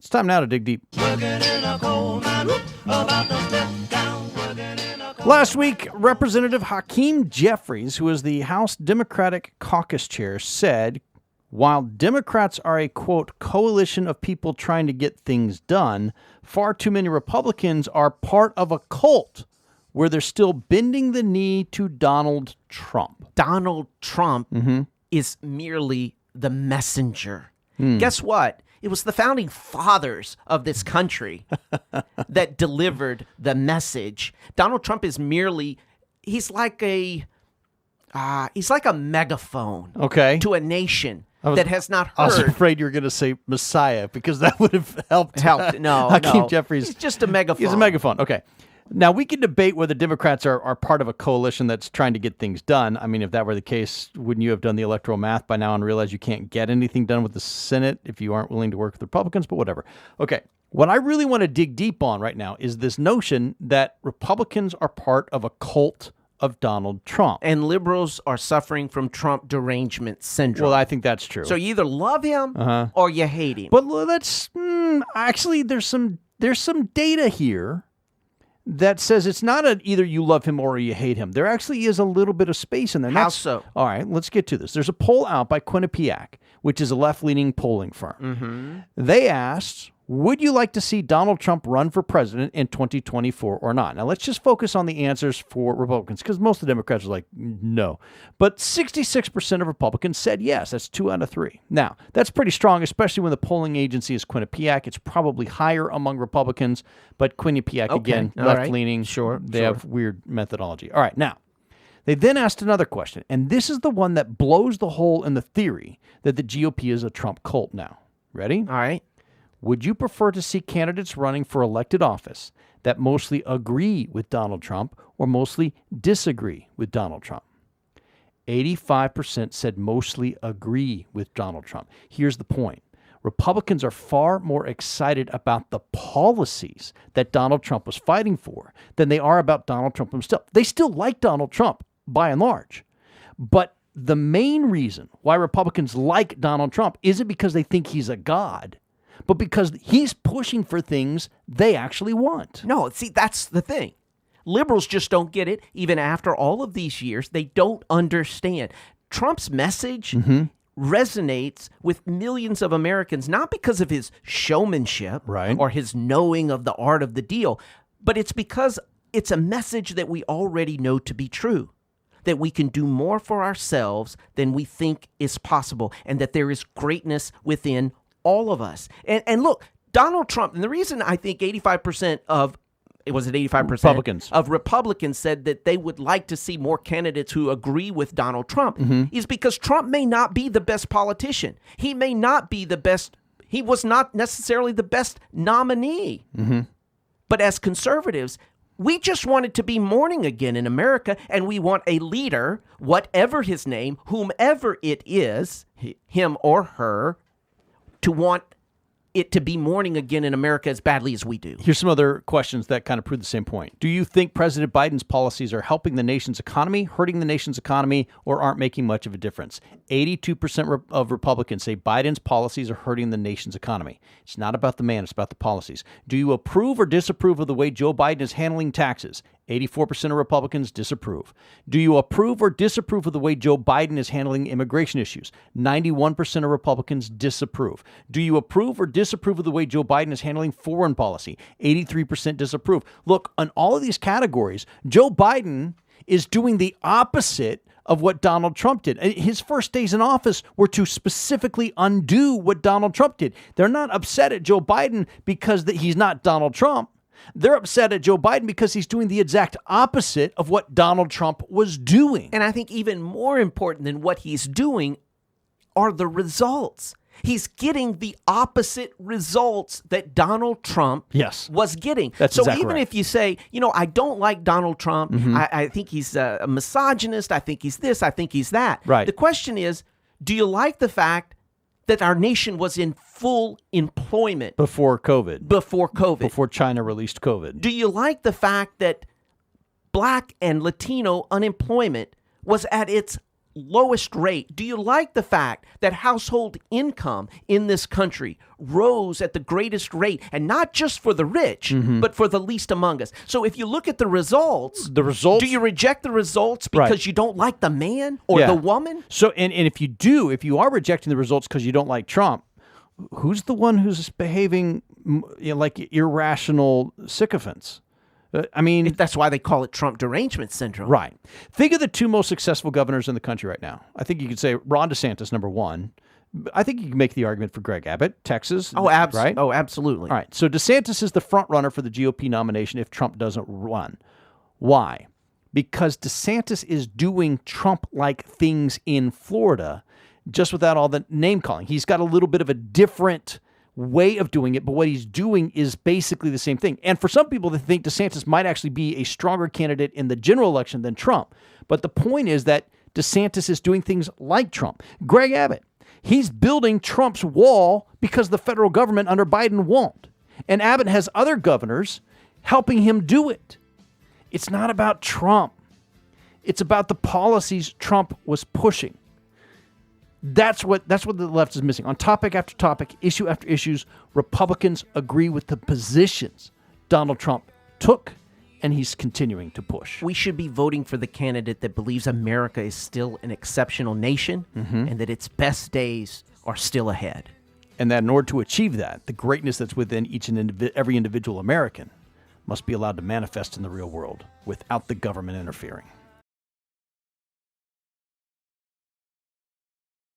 It's time now to dig deep. Last week, Representative Hakeem Jeffries, who is the House Democratic Caucus Chair, said, while Democrats are a, quote, coalition of people trying to get things done, far too many Republicans are part of a cult where they're still bending the knee to Donald Trump. Donald Trump is merely the messenger. Guess what? It was the founding fathers of this country that delivered the message. Donald Trump is merely, he's like a megaphone to a nation that has not heard. I was afraid you were going to say Messiah because that would have helped. No, Hakeem Jeffries. He's just a megaphone. He's a megaphone. Okay. Now, we can debate whether Democrats are part of a coalition that's trying to get things done. I mean, if that were the case, wouldn't you have done the electoral math by now and realize you can't get anything done with the Senate if you aren't willing to work with Republicans? But whatever. Okay. What I really want to dig deep on right now is this notion that Republicans are part of a cult of Donald Trump. And liberals are suffering from Trump derangement syndrome. Well, I think that's true. So you either love him or you hate him. But let's actually, there's some data here that says it's not either you love him or you hate him. There actually is a little bit of space in there. How so? All right, let's get to this. There's a poll out by Quinnipiac, which is a left-leaning polling firm. They asked, would you like to see Donald Trump run for president in 2024 or not? Now, let's just focus on the answers for Republicans because most of the Democrats are like, no. But 66% of Republicans said yes. That's 2 out of 3. Now, that's pretty strong, especially when the polling agency is Quinnipiac. It's probably higher among Republicans, but Quinnipiac, again, left-leaning. Right. Sure. They have weird methodology. All right, now, they then asked another question, and this is the one that blows the hole in the theory that the GOP is a Trump cult now. Ready? All right. Would you prefer to see candidates running for elected office that mostly agree with Donald Trump or mostly disagree with Donald Trump? 85% said mostly agree with Donald Trump. Here's the point. Republicans are far more excited about the policies that Donald Trump was fighting for than they are about Donald Trump himself. They still like Donald Trump by and large. But the main reason why Republicans like Donald Trump isn't because they think he's a god, but because he's pushing for things they actually want. No, see, that's the thing. Liberals just don't get it. Even after all of these years, they don't understand. Trump's message resonates with millions of Americans, not because of his showmanship or his knowing of the art of the deal, but it's because it's a message that we already know to be true, that we can do more for ourselves than we think is possible, and that there is greatness within all of us. And look, Donald Trump, and the reason I think 85% of, was it 85%? Of Republicans said that they would like to see more candidates who agree with Donald Trump is because Trump may not be the best politician. He may not be the best, he was not necessarily the best nominee. But as conservatives, we just want it to be morning again in America, and we want a leader, whatever his name, whomever it is, him or her, to want it to be morning again in America as badly as we do. Here's some other questions that kind of prove the same point. Do you think President Biden's policies are helping the nation's economy, hurting the nation's economy, or aren't making much of a difference? 82% of Republicans say Biden's policies are hurting the nation's economy. It's not about the man, it's about the policies. Do you approve or disapprove of the way Joe Biden is handling taxes? 84% of Republicans disapprove. Do you approve or disapprove of the way Joe Biden is handling immigration issues? 91% of Republicans disapprove. Do you approve or disapprove of the way Joe Biden is handling foreign policy? 83% disapprove. Look, on all of these categories, Joe Biden is doing the opposite of what Donald Trump did. His first days in office were to specifically undo what Donald Trump did. They're not upset at Joe Biden because he's not Donald Trump. They're upset at Joe Biden because he's doing the exact opposite of what Donald Trump was doing. And I think even more important than what he's doing are the results. He's getting the opposite results that Donald Trump was getting. That's so exactly even right. if you say, I don't like Donald Trump, I think he's a misogynist, I think he's this, I think he's that. Right. The question is, do you like the fact that our nation was in full employment before COVID? Before China released COVID. Do you like the fact that Black and Latino unemployment was at its lowest rate, do you like the fact that household income in this country rose at the greatest rate, and not just for the rich, but for the least among us? So if you look at the results, do you reject the results because you don't like the man or the woman? So, and if you are rejecting the results because you don't like Trump, who's the one who's behaving like irrational sycophants? I mean, that's why they call it Trump derangement syndrome. Right. Think of the two most successful governors in the country right now. I think you could say Ron DeSantis, number one. I think you can make the argument for Greg Abbott, Texas. Right? Oh, absolutely. All right. So DeSantis is the front runner for the GOP nomination if Trump doesn't run. Why? Because DeSantis is doing Trump-like things in Florida, just without all the name calling. He's got a little bit of a different way of doing it, but what he's doing is basically the same thing. And for some people, they think DeSantis might actually be a stronger candidate in the general election than Trump. But the point is that DeSantis is doing things like Trump. Greg Abbott, he's building Trump's wall because the federal government under Biden won't. And Abbott has other governors helping him do it. It's not about Trump. It's about the policies Trump was pushing. That's what the left is missing. On topic after topic, issue after issues, Republicans agree with the positions Donald Trump took, and he's continuing to push. We should be voting for the candidate that believes America is still an exceptional nation and that its best days are still ahead. And that in order to achieve that, the greatness that's within each and every individual American must be allowed to manifest in the real world without the government interfering.